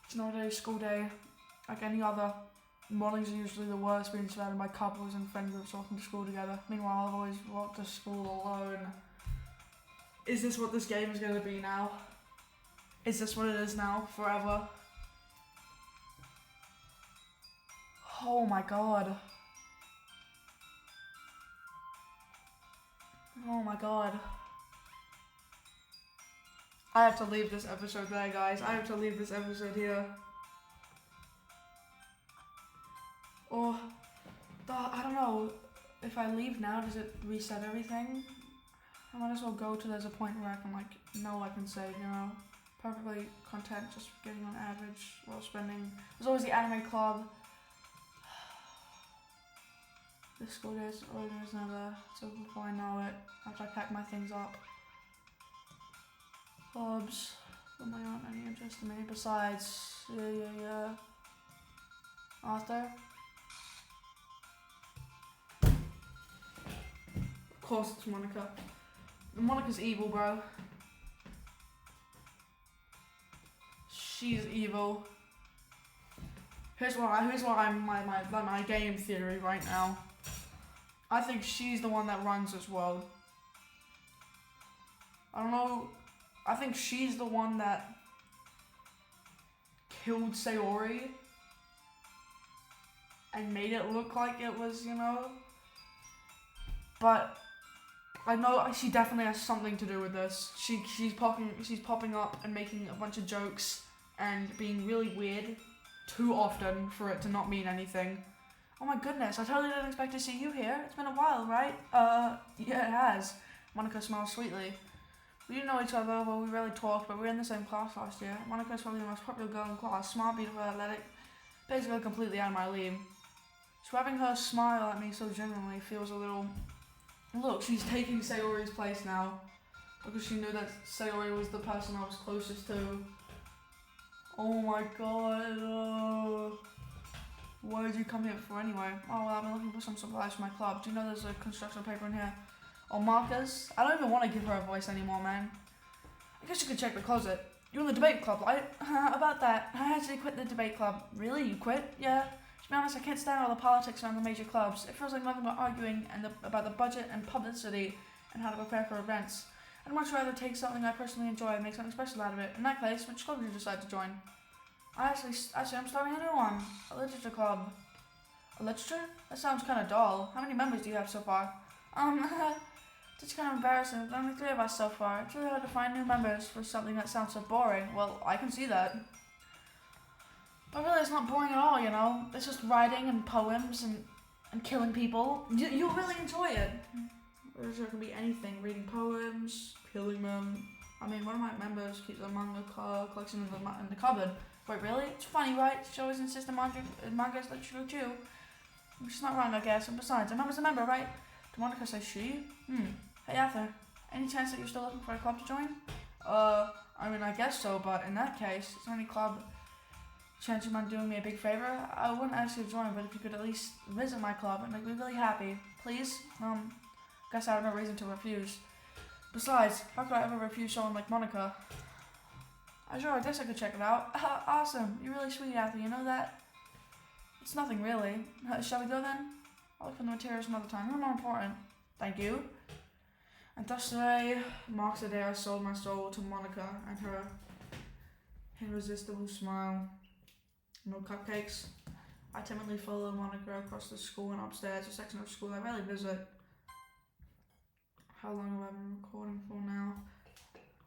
It's not a school day like any other. Mornings are usually the worst, being surrounded by couples and friend groups walking to school together. Meanwhile, I've always walked to school alone. Is this what this game is going to be now? Is this what it is now? Forever? Oh my god. Oh my god. I have to leave this episode there, guys. I have to leave this episode here. Or, I don't know. If I leave now, does it reset everything? I might as well go till there's a point where I can, like, know I can save, you know? perfectly content just getting on average while spending. There's always the anime club. This school days, there's never. So before I know it, after I pack my things up. Clubs. There aren't any interest in me. Besides, yeah. Arthur. Of course it's Monica. Monica's evil, bro. She's evil. Here's my game theory right now. I think she's the one that runs this world. I don't know. I think she's the one that killed Sayori and made it look like it was, you know. But I know she definitely has something to do with this. She's popping up and making a bunch of jokes and being really weird too often for it to not mean anything. Oh my goodness, I totally didn't expect to see you here. It's been a while, right? Yeah, it has. Monica smiles sweetly. We didn't know each other, well, we rarely talked, but we were in the same class last year. Monica's probably the most popular girl in class. Smart, beautiful, athletic, basically completely out of my league. So having her smile at me so genuinely feels a little... Look, she's taking Sayori's place now. Because she knew that Sayori was the person I was closest to. Oh my god. What did you come here for anyway? Oh, well, I've been looking for some supplies for my club. Do you know there's a construction paper in here? Or markers? I don't even want to give her a voice anymore, man. I guess you could check the closet. You're in the debate club, right? About that. I actually quit the debate club. Really? You quit? Yeah. To be honest, I can't stand all the politics around the major clubs. It feels like nothing but arguing about the budget and publicity and how to prepare for events. I'd much rather take something I personally enjoy and make something special out of it. In that case, which club did you decide to join? Actually, I'm starting a new one. A literature club. A literature? That sounds kind of dull. How many members do you have so far? It's kind of embarrassing. There's only 3 of us so far. It's really hard to find new members for something that sounds so boring. Well, I can see that. But really, it's not boring at all, you know? It's just writing and poems and killing people. You'll really enjoy it. Literature can be anything. Reading poems, killing them. I mean, one of my members keeps a manga collection in the cupboard. Wait, really? It's funny, right? She always insists on manga's literature too. She's not wrong, I guess. And besides, a member's a member, right? Did Monica say she? Hey, Arthur. Any chance that you're still looking for a club to join? I mean, I guess so, but in that case, is there any club chance you mind doing me a big favor? I wouldn't ask you to join, but if you could at least visit my club, I'd make me really happy. Please? Guess I have no reason to refuse. Besides, how could I ever refuse someone like Monica? Sure, I guess I could check it out. Awesome. You're really sweet, Arthur. You know that? It's nothing, really. Shall we go, then? I'll look for the materials another time. You're more important. Thank you. And thus today marks the day I sold my soul to Monica and her irresistible smile. No cupcakes. I timidly follow Monica across the school and upstairs, a section of school I rarely visit. How long have I been recording for now?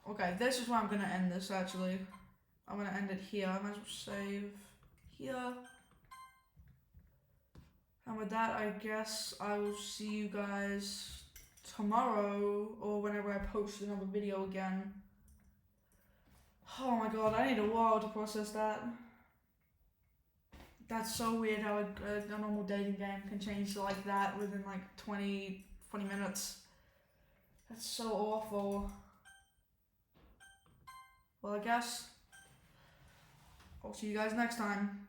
Okay, this is where I'm going to end this, actually. I'm going to end it here. I might as well save here. And with that, I guess I will see you guys tomorrow or whenever I post another video again. Oh my god, I need a while to process that. That's so weird how a normal dating game can change like that within like 20 minutes. That's so awful. Well, I guess I'll see you guys next time.